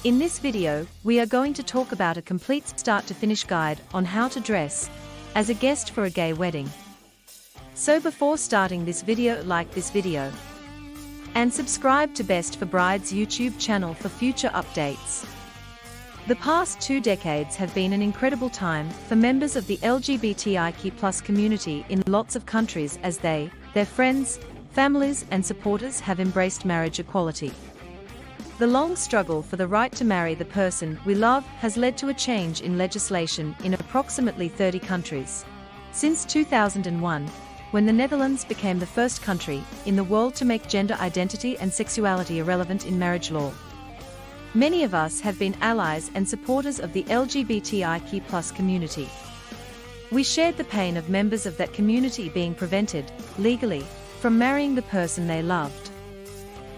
In this video, we are going to talk about a complete start-to-finish guide on how to dress as a guest for a gay wedding. So before starting this video, like this video and subscribe to Best for Brides YouTube channel for future updates. The past 2 decades have been an incredible time for members of the LGBTIQ+ community in lots of countries as they, their friends, families and supporters have embraced marriage equality. The long struggle for the right to marry the person we love has led to a change in legislation in approximately 30 countries. Since 2001, when the Netherlands became the first country in the world to make gender identity and sexuality irrelevant in marriage law. Many of us have been allies and supporters of the LGBTIQ+ community. We shared the pain of members of that community being prevented, legally, from marrying the person they loved.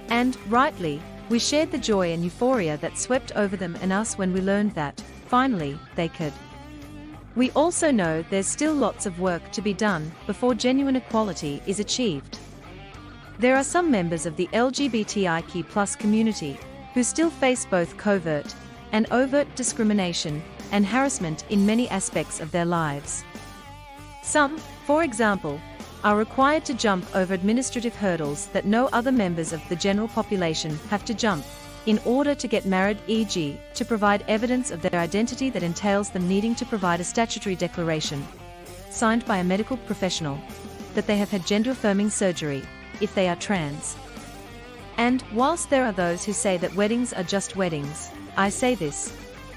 And, rightly, we shared the joy and euphoria that swept over them and us when we learned that, finally, they could. We also know there's still lots of work to be done before genuine equality is achieved. There are some members of the LGBTIQ+ community who still face both covert and overt discrimination and harassment in many aspects of their lives. Some, for example, are required to jump over administrative hurdles that no other members of the general population have to jump in order to get married, e.g., to provide evidence of their identity that entails them needing to provide a statutory declaration, signed by a medical professional, that they have had gender-affirming surgery, if they are trans. And, whilst there are those who say that weddings are just weddings, I say this: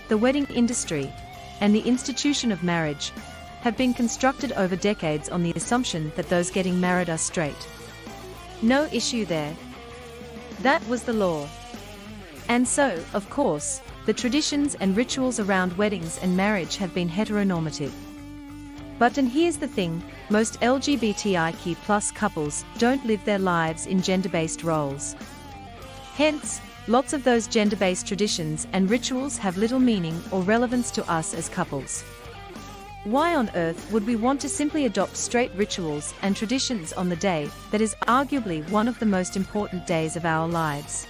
the wedding industry and the institution of marriage have been constructed over decades on the assumption that those getting married are straight. No issue there. That was the law. And so, of course, the traditions and rituals around weddings and marriage have been heteronormative. But and here's the thing, most LGBTIQ+ couples don't live their lives in gender-based roles. Hence, lots of those gender-based traditions and rituals have little meaning or relevance to us as couples. Why on earth would we want to simply adopt straight rituals and traditions on the day that is arguably one of the most important days of our lives?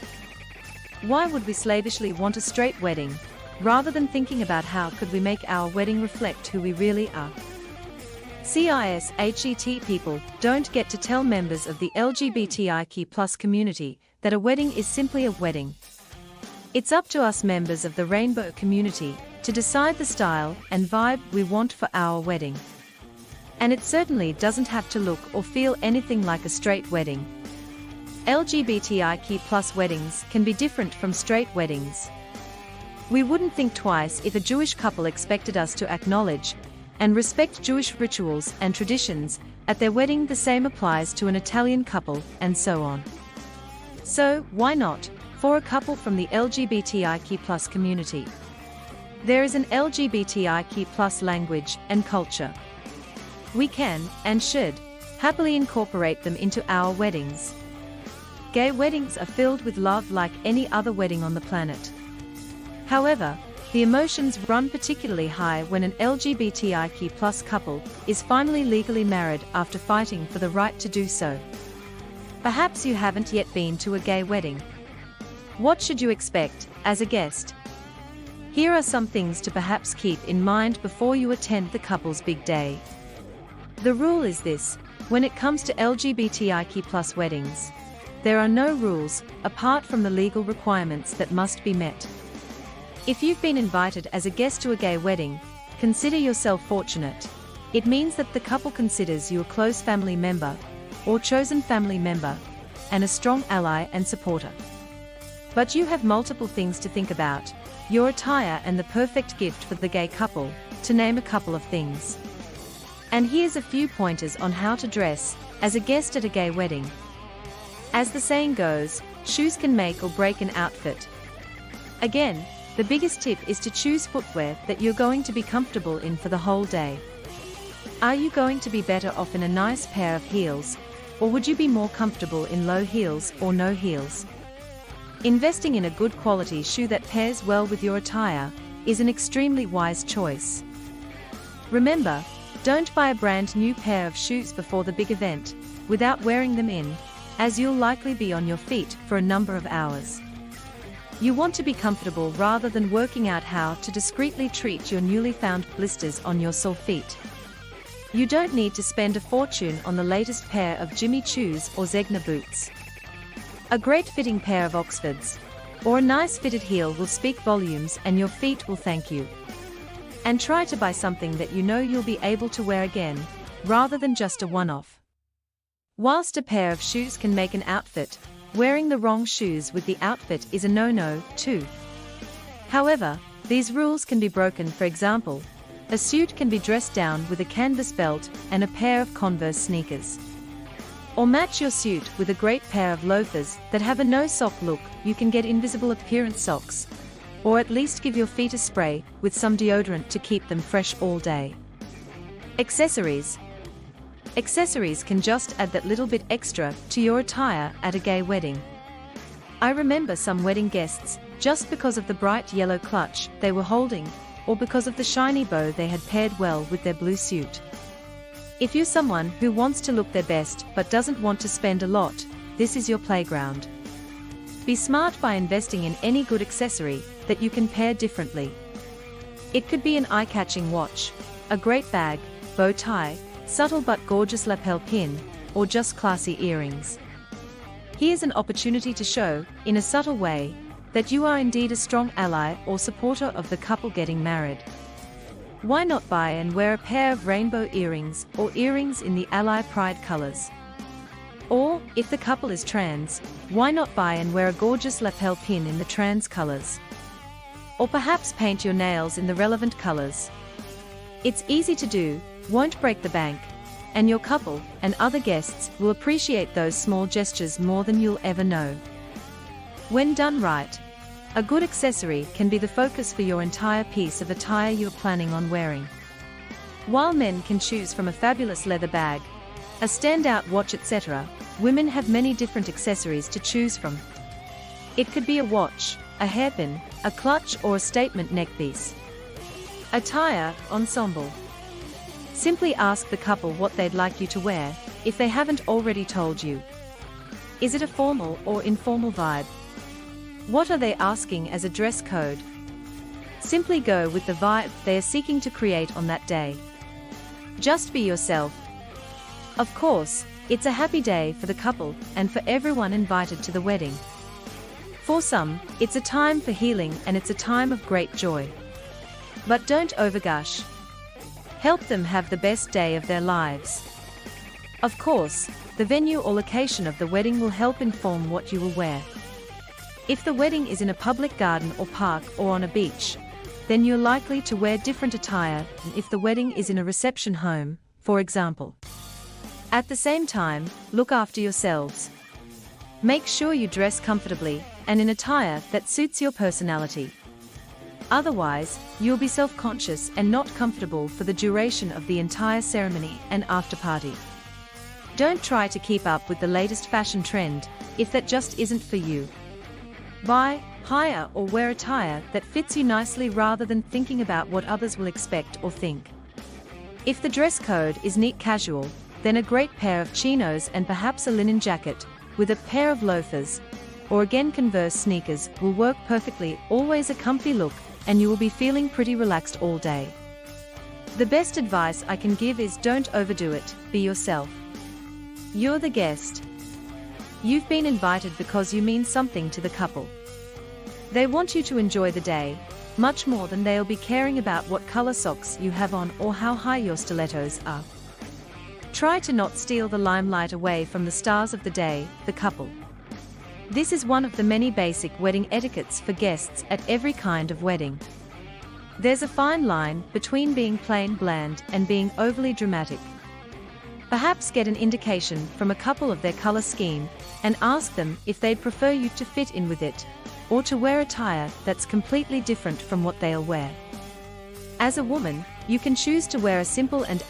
Why would we slavishly want a straight wedding, rather than thinking about how could we make our wedding reflect who we really are? Cis-het people don't get to tell members of the LGBTIQ+ community that a wedding is simply a wedding. It's up to us members of the rainbow community to decide the style and vibe we want for our wedding. And it certainly doesn't have to look or feel anything like a straight wedding. LGBTIQ+ weddings can be different from straight weddings. We wouldn't think twice if a Jewish couple expected us to acknowledge and respect Jewish rituals and traditions at their wedding. The same applies to an Italian couple, and so on. So, why not for a couple from the LGBTIQ+ community? There is an LGBTIQ+ language and culture. We can, and should, happily incorporate them into our weddings. Gay weddings are filled with love like any other wedding on the planet. However, the emotions run particularly high when an LGBTIQ+ couple is finally legally married after fighting for the right to do so. Perhaps you haven't yet been to a gay wedding. What should you expect as a guest? Here are some things to perhaps keep in mind before you attend the couple's big day. The rule is this: when it comes to LGBTIQ+ weddings, there are no rules apart from the legal requirements that must be met. If you've been invited as a guest to a gay wedding, consider yourself fortunate. It means that the couple considers you a close family member or chosen family member and a strong ally and supporter. But you have multiple things to think about: your attire and the perfect gift for the gay couple, to name a couple of things. And here's a few pointers on how to dress as a guest at a gay wedding. As the saying goes, shoes can make or break an outfit. Again, the biggest tip is to choose footwear that you're going to be comfortable in for the whole day. Are you going to be better off in a nice pair of heels, or would you be more comfortable in low heels or no heels? Investing in a good quality shoe that pairs well with your attire is an extremely wise choice. Remember, don't buy a brand new pair of shoes before the big event without wearing them in, as you'll likely be on your feet for a number of hours. You want to be comfortable rather than working out how to discreetly treat your newly found blisters on your sore feet. You don't need to spend a fortune on the latest pair of Jimmy Choos or Zegna boots. A great fitting pair of Oxfords, or a nice fitted heel will speak volumes and your feet will thank you. And try to buy something that you know you'll be able to wear again, rather than just a one-off. Whilst a pair of shoes can make an outfit, wearing the wrong shoes with the outfit is a no-no, too. However, these rules can be broken. For example, a suit can be dressed down with a canvas belt and a pair of Converse sneakers. Or match your suit with a great pair of loafers that have a no-sock look. You can get invisible appearance socks, or at least give your feet a spray with some deodorant to keep them fresh all day. Accessories. Accessories can just add that little bit extra to your attire at a gay wedding. I remember some wedding guests, just because of the bright yellow clutch they were holding, or because of the shiny bow they had paired well with their blue suit. If you're someone who wants to look their best but doesn't want to spend a lot, this is your playground. Be smart by investing in any good accessory that you can pair differently. It could be an eye-catching watch, a great bag, bow tie, subtle but gorgeous lapel pin, or just classy earrings. Here's an opportunity to show, in a subtle way, that you are indeed a strong ally or supporter of the couple getting married. Why not buy and wear a pair of rainbow earrings or earrings in the ally pride colors? Or, if the couple is trans, why not buy and wear a gorgeous lapel pin in the trans colors? Or perhaps paint your nails in the relevant colors. It's easy to do, won't break the bank, and your couple and other guests will appreciate those small gestures more than you'll ever know. When done right, a good accessory can be the focus for your entire piece of attire you're planning on wearing. While men can choose from a fabulous leather bag, a standout watch, etc., women have many different accessories to choose from. It could be a watch, a hairpin, a clutch, or a statement neckpiece. Attire, Ensemble. Simply ask the couple what they'd like you to wear, if they haven't already told you. Is it a formal or informal vibe? What are they asking as a dress code? Simply go with the vibe they are seeking to create on that day. Just be yourself. Of course, it's a happy day for the couple and for everyone invited to the wedding. For some, it's a time for healing and it's a time of great joy. But don't overgush. Help them have the best day of their lives. Of course, the venue or location of the wedding will help inform what you will wear. If the wedding is in a public garden or park or on a beach, then you're likely to wear different attire than if the wedding is in a reception home, for example. At the same time, look after yourselves. Make sure you dress comfortably and in attire that suits your personality. Otherwise, you'll be self-conscious and not comfortable for the duration of the entire ceremony and after-party. Don't try to keep up with the latest fashion trend, if that just isn't for you. Buy, hire, or wear attire that fits you nicely rather than thinking about what others will expect or think. If the dress code is neat casual, then a great pair of chinos and perhaps a linen jacket, with a pair of loafers, or again Converse sneakers, will work perfectly. Always a comfy look, and you will be feeling pretty relaxed all day. The best advice I can give is don't overdo it, be yourself. You're the guest. You've been invited because you mean something to the couple. They want you to enjoy the day, much more than they'll be caring about what color socks you have on or how high your stilettos are. Try to not steal the limelight away from the stars of the day, the couple. This is one of the many basic wedding etiquettes for guests at every kind of wedding. There's a fine line between being plain bland and being overly dramatic. Perhaps get an indication from a couple of their color scheme and ask them if they'd prefer you to fit in with it, or to wear attire that's completely different from what they'll wear. As a woman, you can choose to wear a simple and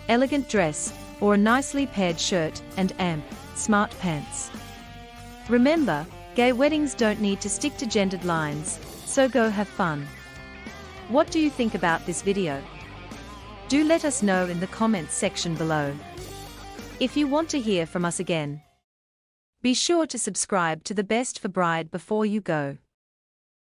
elegant dress, or a nicely paired shirt and smart pants. Remember, gay weddings don't need to stick to gendered lines, so go have fun. What do you think about this video? Do let us know in the comments section below. If you want to hear from us again, be sure to subscribe to The Best for Bride before you go.